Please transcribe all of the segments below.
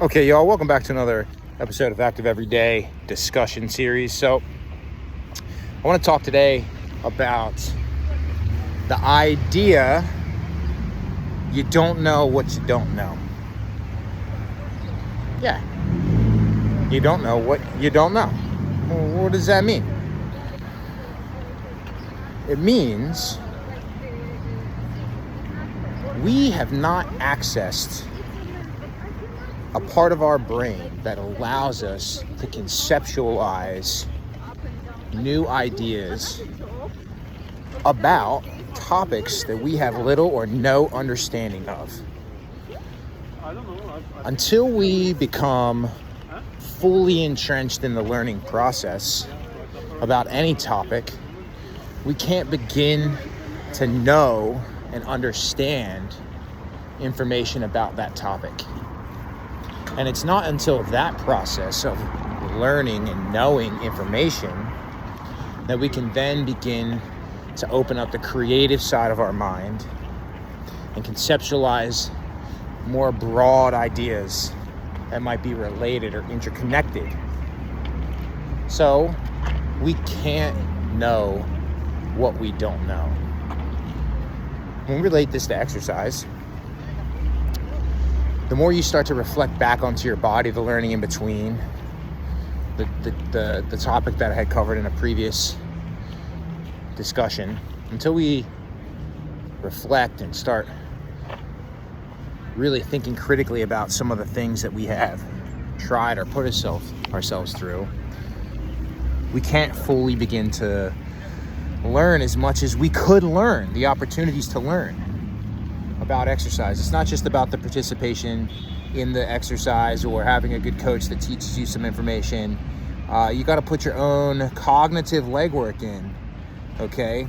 Okay, y'all, welcome back to another episode of Active Everyday discussion series. So I want to talk today about the idea you don't know what you don't know. Yeah, you don't know what you don't know. Well, what does that mean? It means we have not accessed a part of our brain that allows us to conceptualize new ideas about topics that we have little or no understanding of. Until we become fully entrenched in the learning process about any topic, we can't begin to know and understand information about that topic. And it's not until that process of learning and knowing information that we can then begin to open up the creative side of our mind and conceptualize more broad ideas that might be related or interconnected. So we can't know what we don't know. When we relate this to exercise, the more you start to reflect back onto your body, the learning in between, the topic that I had covered in a previous discussion, until we reflect and start really thinking critically about some of the things that we have tried or put ourselves through, we can't fully begin to learn as much as we could learn, the opportunities to learn about exercise. It's not just about the participation in the exercise or having a good coach that teaches you some information. You got to put your own cognitive legwork in, okay?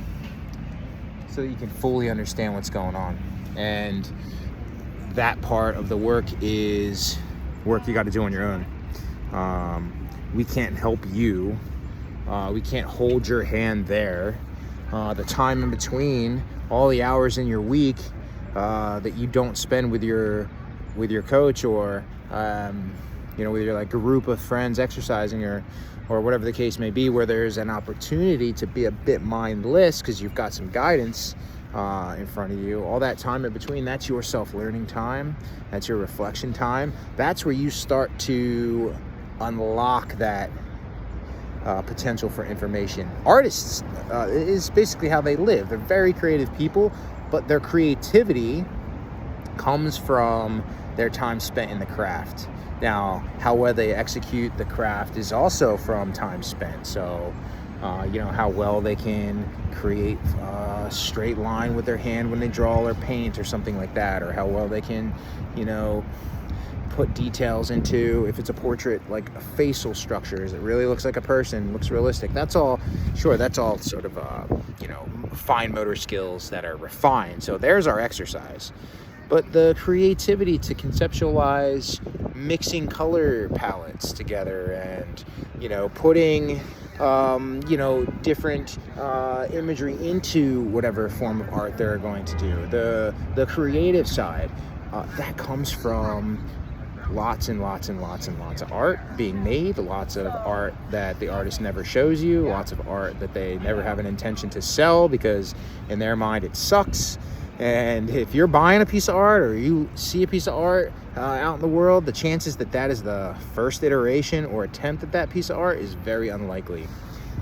So you can fully understand what's going on. And that part of the work is work you got to do on your own. We can't help you. We can't hold your hand there. The time in between, all the hours in your week that you don't spend with your coach or with your like group of friends exercising or whatever the case may be, where there's an opportunity to be a bit mindless because you've got some guidance in front of you. All that time in between, that's your self-learning time, that's your reflection time. That's where you start to unlock that potential for information. Artists is basically how they live. They're very creative people, but their creativity comes from their time spent in the craft. Now, how well they execute the craft is also from time spent. So, how well they can create a straight line with their hand when they draw or paint or something like that, or how well they can, put details into, if it's a portrait, like facial structures. It really looks like a person, looks realistic. That's all sort of, fine motor skills that are refined. So there's our exercise. But the creativity to conceptualize mixing color palettes together and, putting, different imagery into whatever form of art they're going to do. The creative side, that comes from lots and lots and lots and lots of art being made, lots of art that the artist never shows you, lots of art that they never have an intention to sell because in their mind it sucks. And if you're buying a piece of art or you see a piece of art out in the world, the chances that is the first iteration or attempt at that piece of art is very unlikely.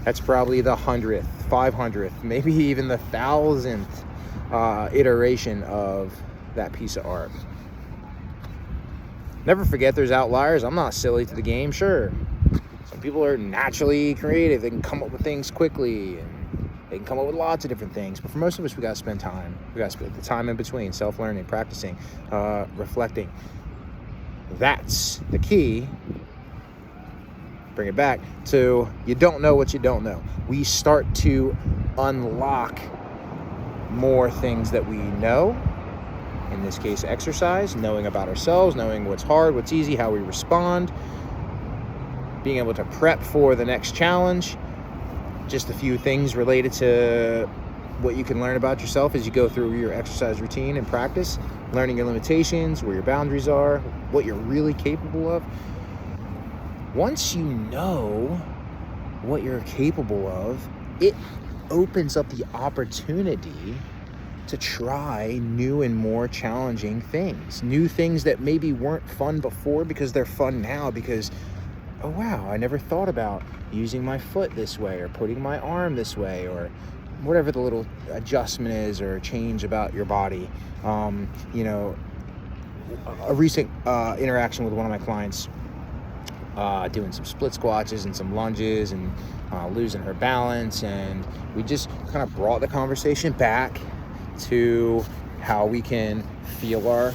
That's probably the 100th, 500th, maybe even the 1,000th iteration of that piece of art. Never forget there's outliers. I'm not silly to the game. Sure, some people are naturally creative. They can come up with things quickly and they can come up with lots of different things. But for most of us, we got to spend time. We got to spend the time in between, self-learning, practicing, reflecting. That's the key. Bring it back to you don't know what you don't know. We start to unlock more things that we know. In this case, exercise, knowing about ourselves, knowing what's hard, what's easy, how we respond, being able to prep for the next challenge. Just a few things related to what you can learn about yourself as you go through your exercise routine and practice. learning your limitations, where your boundaries are, what you're really capable of. Once you know what you're capable of, it opens up the opportunity to try new and more challenging things. New things that maybe weren't fun before because they're fun now because, oh wow, I never thought about using my foot this way or putting my arm this way or whatever the little adjustment is or change about your body. A recent interaction with one of my clients, doing some split squats and some lunges and losing her balance, and we just kind of brought the conversation back to how we can feel our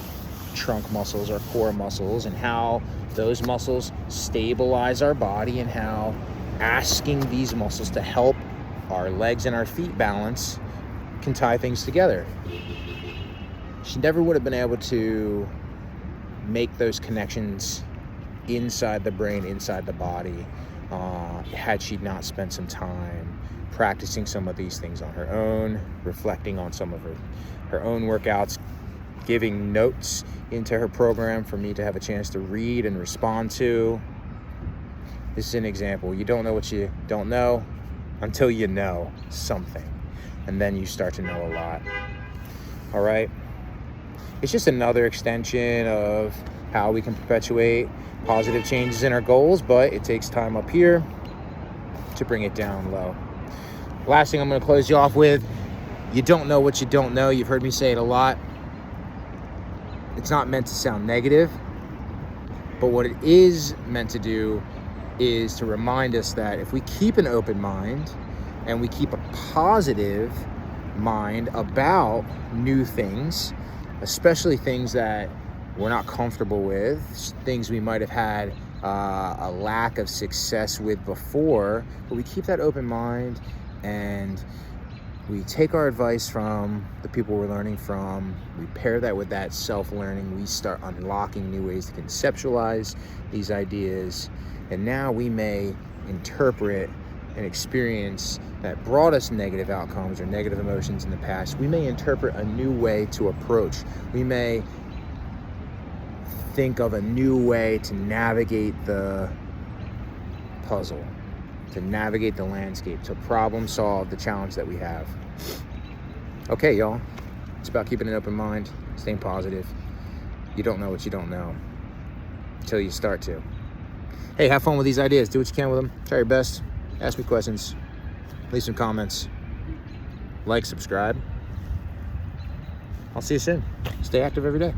trunk muscles, our core muscles, and how those muscles stabilize our body, and how asking these muscles to help our legs and our feet balance can tie things together. She never would have been able to make those connections inside the brain, inside the body, had she not spent some time practicing some of these things on her own, reflecting on some of her own workouts, giving notes into her program for me to have a chance to read and respond to. This is an example. You don't know what you don't know until you know something, and then you start to know a lot. All right? It's just another extension of how we can perpetuate positive changes in our goals, but it takes time up here to bring it down low. Last thing I'm going to close you off with, you don't know what you don't know. You've heard me say it a lot. It's not meant to sound negative, but what it is meant to do is to remind us that if we keep an open mind and we keep a positive mind about new things, especially things that we're not comfortable with, things we might have had a lack of success with before, but we keep that open mind and we take our advice from the people we're learning from, we pair that with that self-learning, we start unlocking new ways to conceptualize these ideas, and now we may interpret an experience that brought us negative outcomes or negative emotions in the past. We may interpret a new way to approach. We may think of a new way to navigate the puzzle, to navigate the landscape, to problem solve the challenge that we have. Okay, y'all. It's about keeping an open mind, staying positive. You don't know what you don't know until you start to. Hey, have fun with these ideas. Do what you can with them. Try your best. Ask me questions. Leave some comments. Like, subscribe. I'll see you soon. Stay active every day.